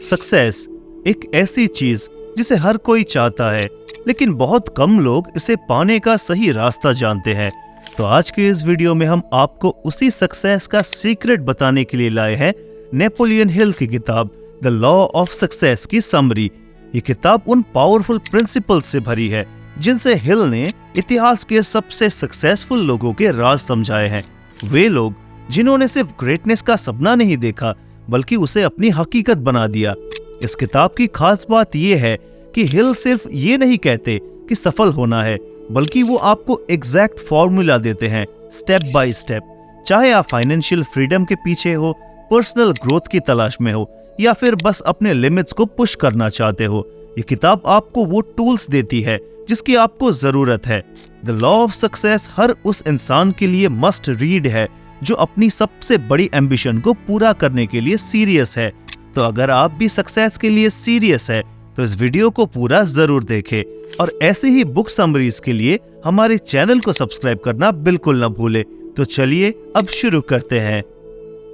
Success एक ऐसी चीज जिसे हर कोई चाहता है, लेकिन बहुत कम लोग इसे पाने का सही रास्ता जानते हैं। तो आज के इस वीडियो में हम आपको उसी सक्सेस का सीक्रेट बताने के लिए लाए हैं नेपोलियन हिल की किताब द लॉ ऑफ सक्सेस की समरी। ये किताब उन पावरफुल प्रिंसिपल से भरी है जिनसे हिल ने इतिहास के सबसे सक्सेसफुल लोगों के राज समझाए हैं। वे लोग जिन्होंने सिर्फ ग्रेटनेस का सपना नहीं देखा बल्कि उसे अपनी हकीकत बना दिया। इस किताब की खास बात यह है कि हिल सिर्फ ये नहीं कहते कि सफल होना है, बल्कि वो आपको एग्जैक्ट फॉर्मूला देते हैं स्टेप बाय स्टेप। चाहे आप फाइनेंशियल फ्रीडम के पीछे हो, पर्सनल ग्रोथ की तलाश में हो या फिर बस अपने लिमिट्स को पुश करना चाहते हो, ये किताब आपको वो टूल्स देती है जिसकी आपको जरूरत है। द लॉ ऑफ सक्सेस हर उस इंसान के लिए मस्ट रीड है जो अपनी सबसे बड़ी एम्बिशन को पूरा करने के लिए सीरियस है। तो अगर आप भी सक्सेस के लिए सीरियस है तो इस वीडियो को पूरा जरूर देखें और ऐसे ही बुक समरीज के लिए हमारे चैनल को सब्सक्राइब करना बिल्कुल न भूले। तो चलिए अब शुरू करते हैं।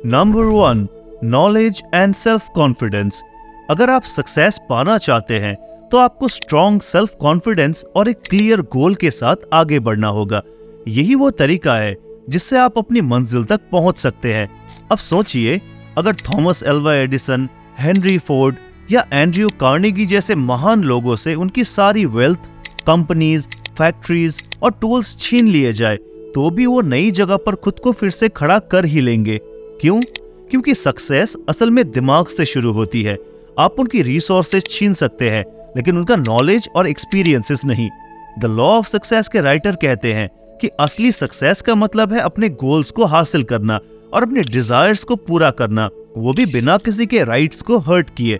Number 1, knowledge and self confidence. अगर आप सक्सेस पाना चाहते हैं तो आपको स्ट्रॉन्ग सेल्फ कॉन्फिडेंस और एक क्लियर गोल के साथ आगे बढ़ना होगा। यही वो तरीका है जिससे आप अपनी मंजिल तक पहुंच सकते हैं। अब सोचिए, अगर Thomas Alva Edison, Henry Ford या एंड्रयू कार्नेगी जैसे महान लोगों से उनकी सारी वेल्थ, कंपनीज, फैक्ट्रीज और टूल्स छीन लिए जाए तो भी वो नई जगह पर खुद को फिर से खड़ा कर ही लेंगे। क्यों? क्योंकि सक्सेस असल में दिमाग से शुरू होती है। आप उनकी रिसोर्सेज छीन सकते हैं लेकिन उनका नॉलेज और एक्सपीरियंसेस नहीं। द लॉ ऑफ सक्सेस के राइटर कहते हैं कि असली सक्सेस का मतलब है अपने गोल्स को हासिल करना और अपने डिजायर्स को पूरा करना, वो भी बिना किसी के राइट्स को हर्ट किए।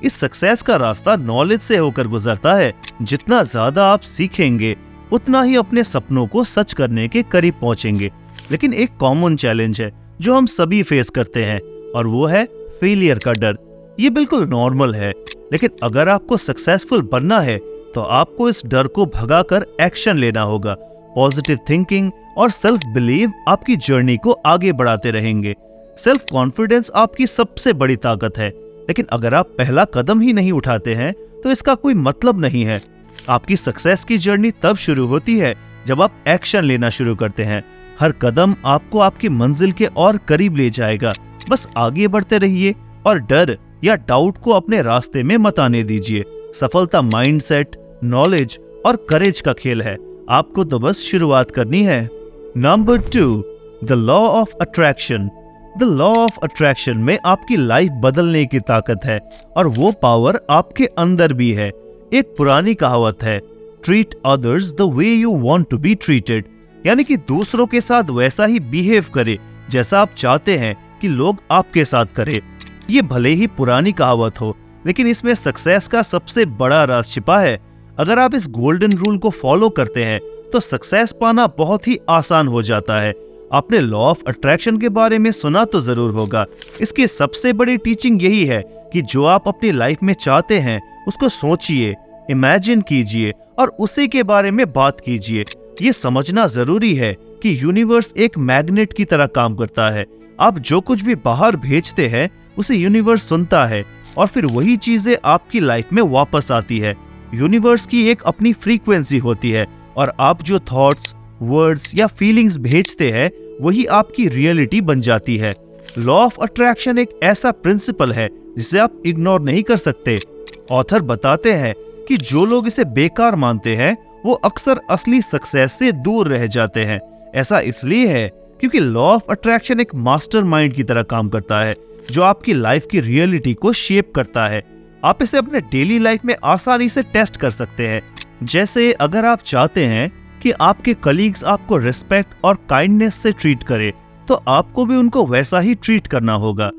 इस सक्सेस का रास्ता नॉलेज से होकर गुजरता है। जितना ज्यादा आप सीखेंगे उतना ही अपने सपनों को सच करने के करीब पहुंचेंगे। लेकिन एक कॉमन चैलेंज है जो हम सभी फेस करते हैं और वो है फेलियर का डर। ये बिल्कुल नॉर्मल है, लेकिन अगर आपको सक्सेसफुल बनना है तो आपको इस डर को भगाकर एक्शन लेना होगा। पॉजिटिव थिंकिंग और सेल्फ बिलीव आपकी जर्नी को आगे बढ़ाते रहेंगे। सेल्फ कॉन्फिडेंस आपकी सबसे बड़ी ताकत है, लेकिन अगर आप पहला कदम ही नहीं उठाते हैं तो इसका कोई मतलब नहीं है। आपकी सक्सेस की जर्नी तब शुरू होती है जब आप एक्शन लेना शुरू करते हैं। हर कदम आपको आपकी मंजिल के और करीब ले जाएगा। बस आगे बढ़ते रहिए और डर या डाउट को अपने रास्ते में मत आने दीजिए। सफलता माइंडसेट, नॉलेज और करेज का खेल है। आपको तो बस शुरुआत करनी है। Number 2, the law of attraction. The law of attraction में आपकी लाइफ बदलने की ताकत है और वो पावर आपके अंदर भी है। एक पुरानी कहावत है, treat others the way you want to be treated, यानी कि दूसरों के साथ वैसा ही बिहेव करे जैसा आप चाहते हैं कि लोग आपके साथ करें। ये भले ही पुरानी कहावत हो, लेकिन इसमें सक्सेस का सबसे बड़ा राज छिपा है। अगर आप इस गोल्डन रूल को फॉलो करते हैं तो सक्सेस पाना बहुत ही आसान हो जाता है। आपने लॉ ऑफ अट्रैक्शन के बारे में सुना तो जरूर होगा। इसकी सबसे बड़ी टीचिंग यही है कि जो आप अपनी लाइफ में चाहते हैं उसको सोचिए, इमेजिन कीजिए और उसी के बारे में बात कीजिए। ये समझना जरूरी है कि यूनिवर्स एक मैग्नेट की तरह काम करता है। आप जो कुछ भी बाहर भेजते हैं उसे यूनिवर्स सुनता है और फिर वही चीजें आपकी लाइफ में वापस आती है। यूनिवर्स की एक अपनी फ्रीक्वेंसी होती है और आप जो थॉट्स, वर्ड्स या फीलिंग्स भेजते हैं वही आपकी रियलिटी बन जाती है। लॉ ऑफ अट्रैक्शन एक ऐसा प्रिंसिपल है जिसे आप इग्नोर नहीं कर सकते। ऑथर बताते हैं कि जो लोग इसे बेकार मानते हैं वो अक्सर असली सक्सेस से दूर रह जाते हैं। ऐसा इसलिए है क्योंकि लॉ ऑफ अट्रैक्शन एक मास्टरमाइंड की तरह काम करता है जो आपकी लाइफ की रियलिटी को शेप करता है। आप इसे अपने डेली लाइफ में आसानी से टेस्ट कर सकते हैं। जैसे अगर आप चाहते हैं कि आपके कलीग्स आपको रिस्पेक्ट और काइंडनेस से ट्रीट करें तो आपको भी उनको वैसा ही ट्रीट करना होगा।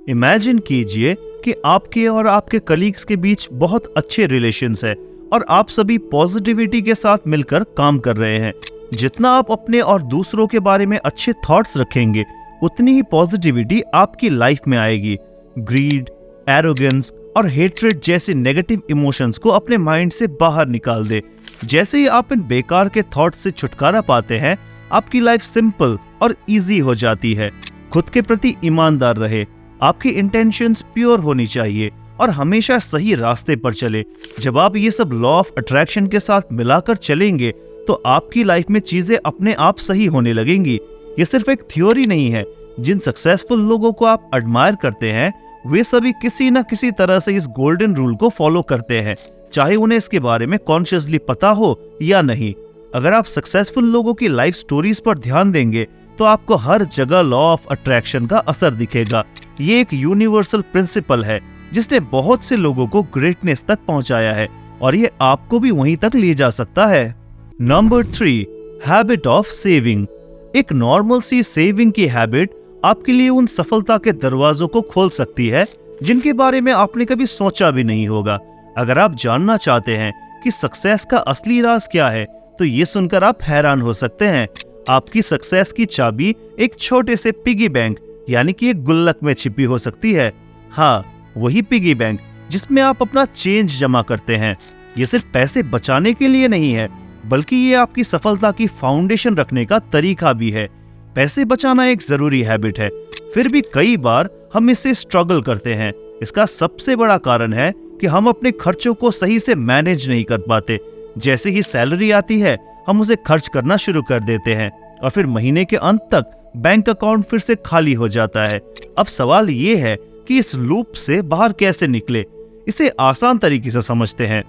इमेजिन कीजिए कि आपके और आपके कलीग्स के बीच बहुत अच्छे रिलेशंस है और आप सभी पॉजिटिविटी के साथ मिलकर काम कर रहे हैं। जितना आप अपने और दूसरों के बारे में अच्छे थॉट्स रखेंगे उतनी ही पॉजिटिविटी आपकी लाइफ में आएगी। ग्रीड, एरोगेंस और हेट्रेड जैसे नेगेटिव इमोशंस को अपने माइंड से बाहर निकाल दे। जैसे ही आप इन बेकार के थॉट्स से छुटकारा पाते हैं आपकी लाइफ सिंपल और इजी हो जाती है। खुद के प्रति ईमानदार रहे, आपकी इंटेंशंस प्योर होनी चाहिए और हमेशा सही रास्ते पर चले। जब आप ये सब लॉ ऑफ अट्रैक्शन के साथ मिलाकर चलेंगे तो आपकी लाइफ में चीजें अपने आप सही होने लगेंगी। ये सिर्फ एक थ्योरी नहीं है। जिन सक्सेसफुल लोगों को आप एडमायर करते हैं वे सभी किसी न किसी तरह से इस गोल्डन रूल को फॉलो करते हैं, चाहे उन्हें इसके बारे में कॉन्शियसली पता हो या नहीं। अगर आप सक्सेसफुल लोगों की लाइफ स्टोरीज पर ध्यान देंगे तो आपको हर जगह लॉ ऑफ अट्रैक्शन का असर दिखेगा। ये एक यूनिवर्सल प्रिंसिपल है जिसने बहुत से लोगों को ग्रेटनेस तक पहुंचाया है और ये आपको भी वहीं तक ले जा सकता है। Number 3, habit of saving. एक नॉर्मल सी सेविंग की हैबिट आपके लिए उन सफलता के दरवाजों को खोल सकती है जिनके बारे में आपने कभी सोचा भी नहीं होगा। अगर आप जानना चाहते हैं कि सक्सेस का असली राज क्या है तो ये सुनकर आप हैरान हो सकते हैं। आपकी सक्सेस की चाबी एक छोटे से पिगी बैंक यानी कि एक गुल्लक में छिपी हो सकती है। हाँ, वही पिगी बैंक जिसमें आप अपना चेंज जमा करते हैं। ये सिर्फ पैसे बचाने के लिए नहीं है बल्कि ये आपकी सफलता की फाउंडेशन रखने का तरीका भी है। पैसे बचाना एक जरूरी हैबिट है, फिर भी कई बार हम इससे स्ट्रगल करते हैं। इसका सबसे बड़ा कारण है कि हम अपने खर्चों को सही से मैनेज नहीं कर पाते। जैसे ही सैलरी आती है हम उसे खर्च करना शुरू कर देते हैं और फिर महीने के अंत तक बैंक अकाउंट फिर से खाली हो जाता है। अब सवाल ये है कि इस लूप से बाहर कैसे निकले। इसे आसान तरीके से समझते हैं।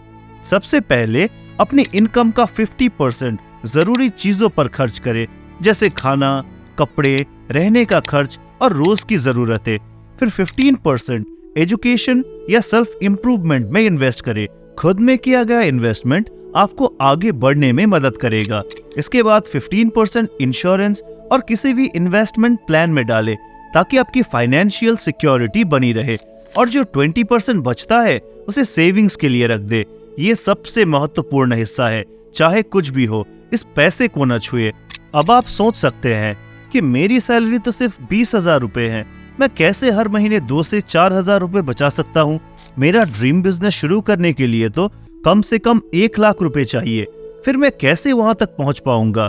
सबसे पहले अपनी इनकम का 50% जरूरी चीजों पर खर्च करें, जैसे खाना, कपड़े, रहने का खर्च और रोज की जरूरतें। फिर 15% एजुकेशन या सेल्फ इंप्रूवमेंट में इन्वेस्ट करें। खुद में किया गया इन्वेस्टमेंट आपको आगे बढ़ने में मदद करेगा। इसके बाद 15% इंश्योरेंस और किसी भी इन्वेस्टमेंट प्लान में डालें ताकि आपकी फाइनेंशियल सिक्योरिटी बनी रहे। और जो 20% बचता है उसे सेविंग्स के लिए रख दे। ये सबसे महत्वपूर्ण हिस्सा है। चाहे कुछ भी हो, इस पैसे को न छुए। अब आप सोच सकते हैं कि मेरी सैलरी तो सिर्फ 20,000 रुपए है, मैं कैसे हर महीने 2 से 4,000 रुपए बचा सकता हूँ? मेरा ड्रीम बिजनेस शुरू करने के लिए तो कम से कम 1 लाख रुपए चाहिए, फिर मैं कैसे वहां तक पहुंच पाऊंगा?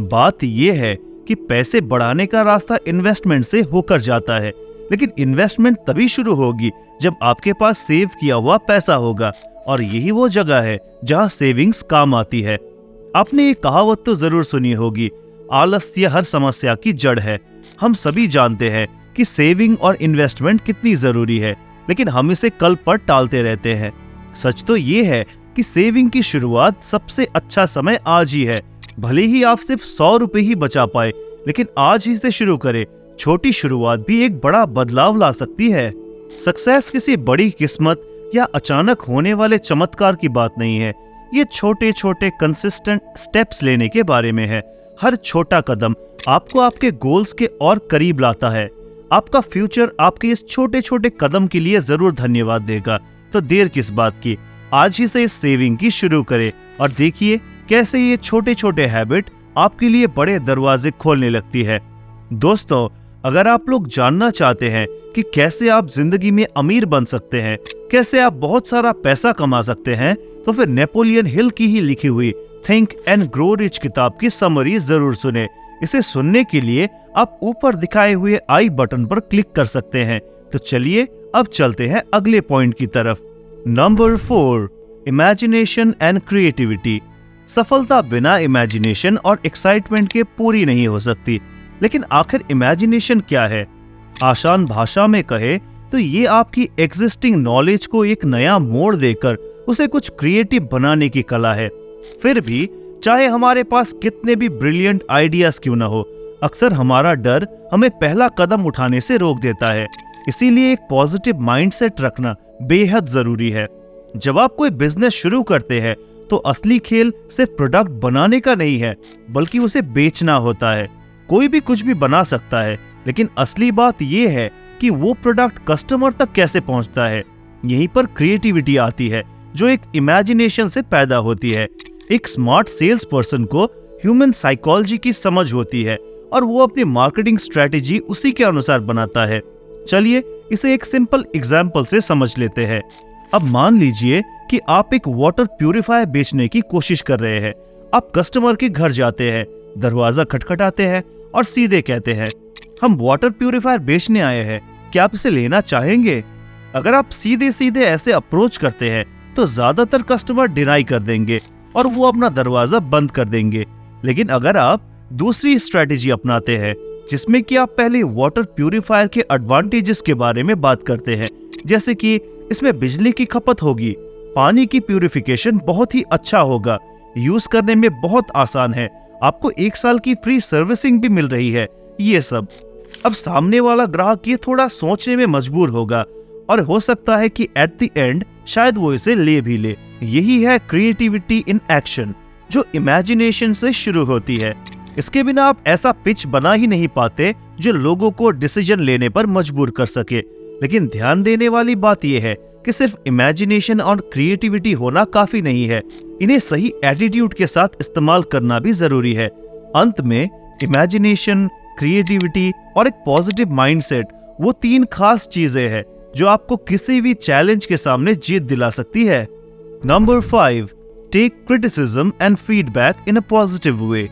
बात यह है कि पैसे बढ़ाने का रास्ता इन्वेस्टमेंट से होकर जाता है, लेकिन इन्वेस्टमेंट तभी शुरू होगी जब आपके पास सेव किया हुआ पैसा होगा, और यही वो जगह है जहां सेविंग्स काम आती है। आपने एक कहावत तो जरूर सुनी होगी, आलस्य हर समस्या की जड़ है। हम सभी जानते हैं कि सेविंग और इन्वेस्टमेंट कितनी जरूरी है, लेकिन हम इसे कल पर टालते रहते हैं। सच तो ये है कि सेविंग की शुरुआत सबसे अच्छा समय आज ही है। भले ही आप सिर्फ 100 रुपए ही बचा पाए, लेकिन आज ही से शुरू करें। छोटी शुरुआत भी एक बड़ा बदलाव ला सकती है। सक्सेस किसी बड़ी किस्मत या अचानक होने वाले चमत्कार की बात नहीं है। ये छोटे छोटे कंसिस्टेंट स्टेप्स लेने के बारे में है। हर छोटा कदम आपको आपके गोल्स के और करीब लाता है। आपका फ्यूचर आपके इस छोटे छोटे कदम के लिए जरूर धन्यवाद देगा। तो देर किस बात की, आज ही से इस सेविंग की शुरू करें और देखिए कैसे ये छोटे छोटे हैबिट आपके लिए बड़े दरवाजे खोलने लगती है। दोस्तों, अगर आप लोग जानना चाहते हैं कि कैसे आप जिंदगी में अमीर बन सकते हैं, कैसे आप बहुत सारा पैसा कमा सकते हैं, तो फिर नेपोलियन हिल की ही लिखी हुई थिंक एंड ग्रो रिच किताब की समरी जरूर सुने। इसे सुनने के लिए आप ऊपर दिखाए हुए आई बटन पर क्लिक कर सकते हैं। तो चलिए अब चलते हैं अगले पॉइंट की तरफ। Number 4, imagination and creativity. सफलता बिना इमेजिनेशन और एक्साइटमेंट के पूरी नहीं हो सकती। लेकिन आखिर इमेजिनेशन क्या है? आसान भाषा में कहे तो ये आपकी एग्जिस्टिंग नॉलेज को एक नया मोड़ देकर उसे कुछ क्रिएटिव बनाने की कला है। फिर भी चाहे हमारे पास कितने भी ब्रिलियंट आइडियाज क्यों ना हो, अक्सर हमारा डर हमें पहला कदम उठाने से रोक देता है। इसीलिए एक पॉजिटिव माइंडसेट रखना बेहद जरूरी है। जब आप कोई बिजनेस शुरू करते हैं तो असली खेल सिर्फ प्रोडक्ट बनाने का नहीं है, बल्कि उसे बेचना होता है। कोई भी कुछ भी बना सकता है, लेकिन असली बात यह है कि वो प्रोडक्ट कस्टमर तक कैसे पहुंचता है। यहीं पर क्रिएटिविटी आती है, जो एक इमेजिनेशन से पैदा होती है। एक स्मार्ट सेल्स पर्सन को ह्यूमन साइकोलॉजी की समझ होती है और वो अपनी मार्केटिंग स्ट्रेटेजी उसी के अनुसार बनाता है। चलिए इसे एक सिंपल एग्जाम्पल से समझ लेते हैं। अब मान लीजिए कि आप एक वाटर प्यूरिफायर बेचने की कोशिश कर रहे हैं। आप कस्टमर के घर जाते हैं, दरवाजा खटखटाते हैं और सीधे कहते हैं, हम वाटर प्यूरिफायर बेचने आए हैं, क्या आप इसे लेना चाहेंगे? अगर आप सीधे सीधे ऐसे अप्रोच करते हैं तो ज्यादातर कस्टमर डिनाई कर देंगे और वो अपना दरवाजा बंद कर देंगे। लेकिन अगर आप दूसरी स्ट्रेटेजी अपनाते हैं जिसमें कि आप पहले वाटर प्यूरिफायर के एडवांटेजेस के बारे में बात करते हैं, जैसे कि इसमें बिजली की खपत होगी, पानी की प्यूरिफिकेशन बहुत ही अच्छा होगा, यूज करने में बहुत आसान है, आपको 1 साल की फ्री सर्विसिंग भी मिल रही है, ये सब। अब सामने वाला ग्राहक ये थोड़ा सोचने में मजबूर होगा और हो सकता है कि एट द एंड शायद वो इसे ले भी ले। यही है क्रिएटिविटी इन एक्शन, जो इमेजिनेशन से शुरू होती है। इसके बिना आप ऐसा पिच बना ही नहीं पाते जो लोगों को डिसीजन लेने पर मजबूर कर सके। लेकिन ध्यान देने वाली बात यह है कि सिर्फ इमेजिनेशन और क्रिएटिविटी होना काफी नहीं है, इन्हें सही एटीट्यूड के साथ इस्तेमाल करना भी जरूरी है। अंत में इमेजिनेशन, क्रिएटिविटी और एक पॉजिटिव माइंडसेट, वो 3 खास चीजें हैं जो आपको किसी भी चैलेंज के सामने जीत दिला सकती है। Number 5, take criticism and feedback in a positive way.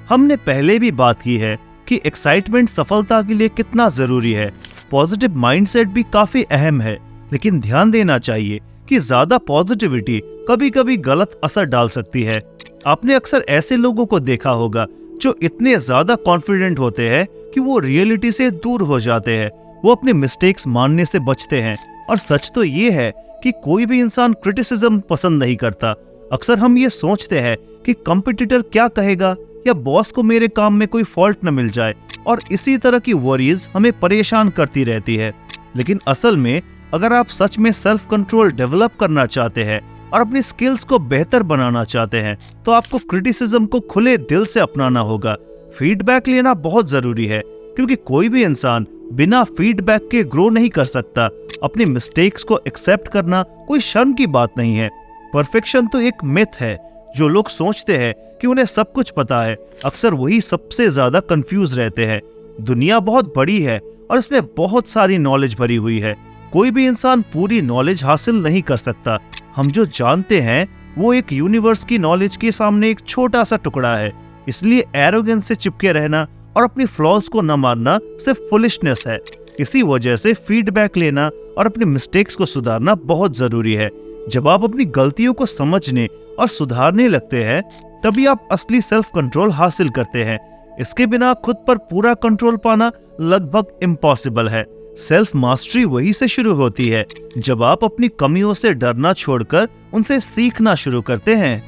हमने पहले भी बात की है कि एक्साइटमेंट सफलता के लिए कितना जरूरी है। पॉजिटिव माइंडसेट भी काफी अहम है, लेकिन ध्यान देना चाहिए कि ज्यादा पॉजिटिविटी कभी कभी गलत असर डाल सकती है। आपने अक्सर ऐसे लोगों को देखा होगा जो इतने ज्यादा कॉन्फिडेंट होते हैं कि वो रियलिटी से दूर हो जाते हैं, वो अपने मिस्टेक्स मानने से बचते हैं। और सच तो ये है कि कोई भी इंसान क्रिटिसिज्म पसंद नहीं करता। अक्सर हम ये सोचते हैं कि कंपटीटर क्या कहेगा या बॉस को मेरे काम में कोई फॉल्ट न मिल जाए, और इसी तरह की वरीज हमें परेशान करती रहती है। लेकिन असल में अगर आप सच में सेल्फ कंट्रोल डेवलप करना चाहते हैं और अपनी स्किल्स को बेहतर बनाना चाहते हैं तो आपको क्रिटिसिज्म को खुले दिल से अपनाना होगा। फीडबैक लेना बहुत जरूरी है, क्योंकि कोई भी इंसान बिना फीडबैक के ग्रो नहीं कर सकता। अपनी मिस्टेक्स को एक्सेप्ट करना कोई शर्म की बात नहीं है। परफेक्शन तो एक मिथ है। जो लोग सोचते हैं कि उन्हें सब कुछ पता है, अक्सर वही सबसे ज्यादा कंफ्यूज रहते हैं। दुनिया बहुत बड़ी है और इसमें बहुत सारी नॉलेज भरी हुई है। कोई भी इंसान पूरी नॉलेज हासिल नहीं कर सकता। हम जो जानते हैं वो एक यूनिवर्स की नॉलेज के सामने एक छोटा सा टुकड़ा है। इसलिए एरोगेंस से चिपके रहना और अपनी फ्लॉज को न मानना सिर्फ फुलिशनेस है। इसी वजह से फीडबैक लेना और अपनी मिस्टेक्स को सुधारना बहुत जरूरी है। जब आप अपनी गलतियों को समझने और सुधारने लगते हैं तभी आप असली सेल्फ कंट्रोल हासिल करते हैं। इसके बिना खुद पर पूरा कंट्रोल पाना लगभग इम्पॉसिबल है। सेल्फ मास्टरी वही से शुरू होती है जब आप अपनी कमियों से डरना छोड़कर उनसे सीखना शुरू करते हैं।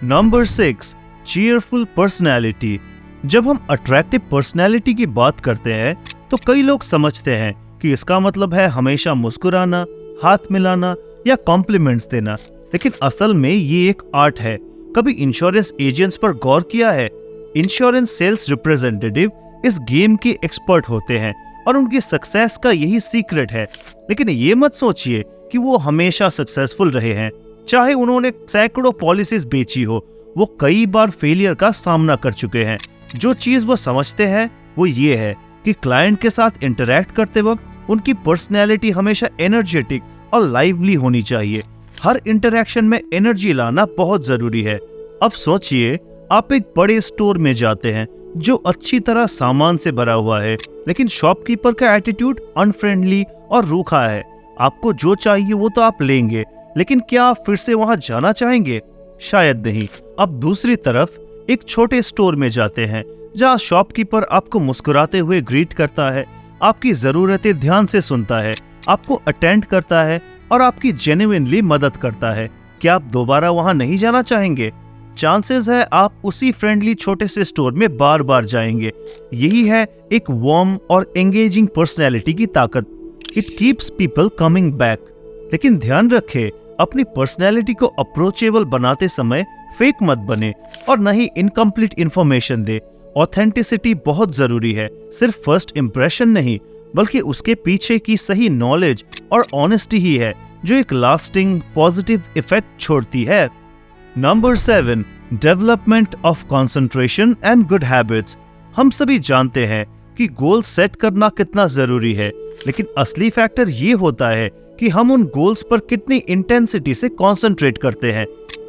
Number 6, cheerful personality. जब हम अट्रैक्टिव पर्सनैलिटी की बात करते हैं तो कई लोग समझते हैं कि इसका मतलब है हमेशा मुस्कुराना, हाथ मिलाना या कॉम्प्लीमेंट्स देना। लेकिन असल में ये एक आर्ट है। कभी इंश्योरेंस एजेंट्स पर गौर किया है? इंश्योरेंस सेल्स रिप्रेजेंटेटिव इस गेम के एक्सपर्ट होते हैं और उनकी सक्सेस का यही सीक्रेट है। लेकिन ये मत सोचिए कि वो हमेशा सक्सेसफुल रहे हैं। चाहे उन्होंने सैकड़ों पॉलिसीज बेची हो, वो कई बार फेलियर का सामना कर चुके हैं। जो चीज वो समझते हैं वो ये है कि क्लाइंट के साथ इंटरैक्ट करते वक्त उनकी पर्सनैलिटी हमेशा एनर्जेटिक और लाइवली होनी चाहिए। हर इंटरैक्शन में एनर्जी लाना बहुत जरूरी है। अब सोचिए, आप एक बड़े स्टोर में जाते हैं जो अच्छी तरह सामान से भरा हुआ है, लेकिन शॉपकीपर का एटीट्यूड अनफ्रेंडली और रूखा है। आपको जो चाहिए वो तो आप लेंगे, लेकिन क्या आप फिर से वहां जाना चाहेंगे? शायद नहीं। अब दूसरी तरफ एक छोटे स्टोर में जाते हैं जहां शॉपकीपर आपको मुस्कुराते हुए ग्रीट करता है, आपकी जरूरतें ध्यान से सुनता है, आपको अटेंड करता है और आपकी जेन्युइनली मदद करता है। क्या आप दोबारा वहां नहीं जाना चाहेंगे? चांसेस है आप उसी फ्रेंडली छोटे से स्टोर में बार बार जाएंगे। यही है एक वार्म और एंगेजिंग पर्सनैलिटी की ताकत। It keeps people coming back. लेकिन ध्यान रखें, अपनी पर्सनैलिटी को अप्रोचेबल बनाते समय फेक मत बने और न ही इनकम्प्लीट इंफॉर्मेशन दे। ऑथेंटिसिटी बहुत जरूरी है। सिर्फ फर्स्ट इंप्रेशन नहीं, बल्कि उसके पीछे की सही नॉलेज और ऑनेस्टी ही है जो एक लास्टिंग पॉजिटिव इफेक्ट छोड़ती है। Number 7, development of concentration and good habits. हम सभी जानते हैं कि गोल सेट करना कितना जरूरी है, लेकिन असली फैक्टर ये होता है कि हम उन गोल्स पर कितनी इंटेंसिटी से कंसंट्रेट करते हैं।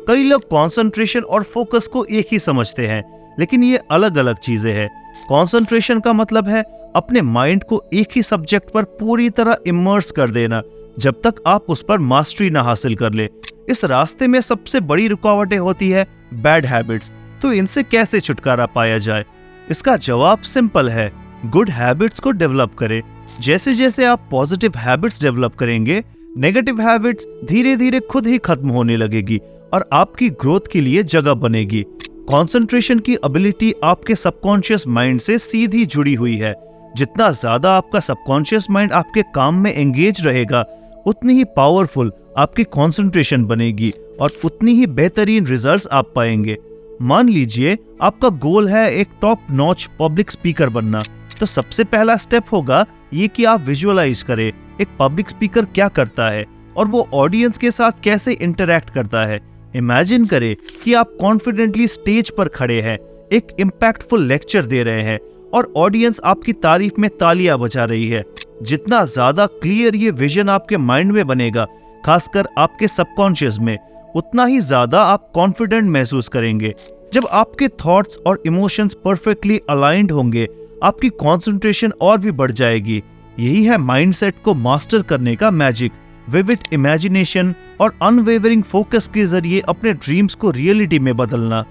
कई लोग कंसंट्रेशन और फोकस को एक ही समझते हैं, लेकिन ये अलग अलग चीजें हैं। कंसंट्रेशन का मतलब है अपने माइंड को एक ही सब्जेक्ट पर पूरी तरह इमर्स कर देना, जब तक आप उस पर मास्टरी ना हासिल कर ले। इस रास्ते में सबसे बड़ी रुकावटें होती है बैड हैबिट्स। तो इनसे कैसे छुटकारा पाया जाए? इसका जवाब सिंपल है, गुड हैबिट्स को डेवलप करें। जैसे जैसे आप पॉजिटिव हैबिट्स डेवलप करेंगे, नेगेटिव हैबिट्स धीरे धीरे खुद ही खत्म होने लगेगी और आपकी ग्रोथ के लिए जगह बनेगी। कंसंट्रेशन की एबिलिटी आपके सबकॉन्शियस माइंड से सीधी जुड़ी हुई है। जितना ज्यादा आपका सबकॉन्शियस माइंड आपके काम में एंगेज रहेगा, उतनी ही पावरफुल आपकी कंसंट्रेशन बनेगी और उतनी ही बेहतरीन रिजल्ट्स आप पाएंगे। मान लीजिए आपका गोल है एक टॉप नॉच पब्लिक स्पीकर बनना, तो सबसे पहला स्टेप होगा ये कि आप विजुअलाइज करें एक पब्लिक स्पीकर क्या करता है और वो ऑडियंस के साथ कैसे इंटरैक्ट करता है। इमेजिन करें कि आप कॉन्फिडेंटली स्टेज पर खड़े हैं, एक इम्पैक्टफुल लेक्चर दे रहे हैं और ऑडियंस आपकी तारीफ में तालियां बजा रही है। जितना ज्यादा क्लियर ये विजन आपके माइंड में बनेगा, खासकर आपके सबकॉन्शियस में, उतना ही ज्यादा आप कॉन्फिडेंट महसूस करेंगे। जब आपके थॉट्स और इमोशंस परफेक्टली अलाइंड होंगे, आपकी कंसंट्रेशन और भी बढ़ जाएगी। यही है माइंडसेट को मास्टर करने का मैजिक। विविड इमेजिनेशन और अनवेवरिंग फोकस के जरिए अपने ड्रीम्स को रियलिटी में बदलना।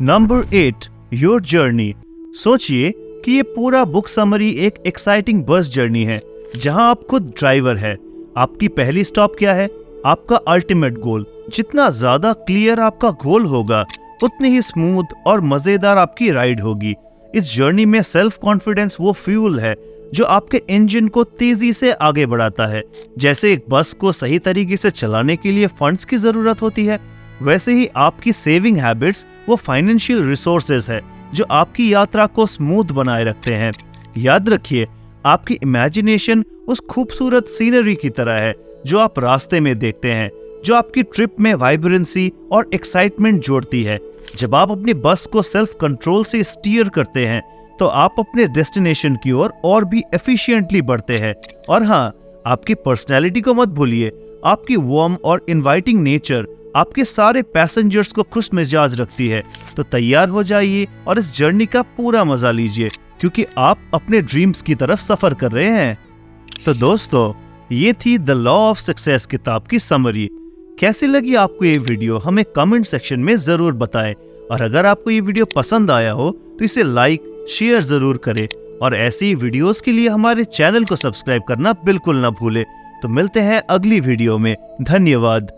Number 8, your journey. सोचिए कि ये पूरा बुक समरी एक एक्साइटिंग बस जर्नी है जहां आप खुद ड्राइवर है। आपकी पहली स्टॉप क्या है? आपका अल्टीमेट गोल। जितना ज्यादा क्लियर आपका गोल होगा, उतनी ही स्मूथ और मजेदार आपकी राइड होगी। इस जर्नी में सेल्फ कॉन्फिडेंस वो फ्यूल है जो आपके इंजन को तेजी से आगे बढ़ाता है। जैसे एक बस को सही तरीके से चलाने के लिए फंड्स की जरूरत होती है, वैसे ही आपकी सेविंग हैबिट्स वो फाइनेंशियल रिसोर्सेज है जो आपकी यात्रा को स्मूथ बनाए रखते हैं। याद रखिए, आपकी इमेजिनेशन उस खूबसूरत सीनरी की तरह है जो आप रास्ते में देखते हैं, जो आपकी ट्रिप में वाइब्रेंसी और एक्साइटमेंट जोड़ती है। जब आप अपनी बस को सेल्फ कंट्रोल से स्टीयर करते हैं, तो आप अपने डेस्टिनेशन की ओर और भी एफिशिएंटली बढ़ते हैं। और हाँ, आपकी पर्सनैलिटी को मत भूलिए। आपकी वार्म और इनवाइटिंग नेचर आपके सारे पैसेंजर्स को खुश मिजाज रखती है। तो तैयार हो जाइए और इस जर्नी का पूरा मजा लीजिए, क्योंकि आप अपने ड्रीम्स की तरफ सफर कर रहे हैं। तो दोस्तों, ये थी द लॉ ऑफ सक्सेस किताब की समरी। कैसी लगी आपको ये वीडियो? हमें कमेंट सेक्शन में जरूर बताएं। और अगर आपको ये वीडियो पसंद आया हो तो इसे लाइक शेयर जरूर करें और ऐसी वीडियोस के लिए हमारे चैनल को सब्सक्राइब करना बिल्कुल ना भूलें। तो मिलते हैं अगली वीडियो में। धन्यवाद।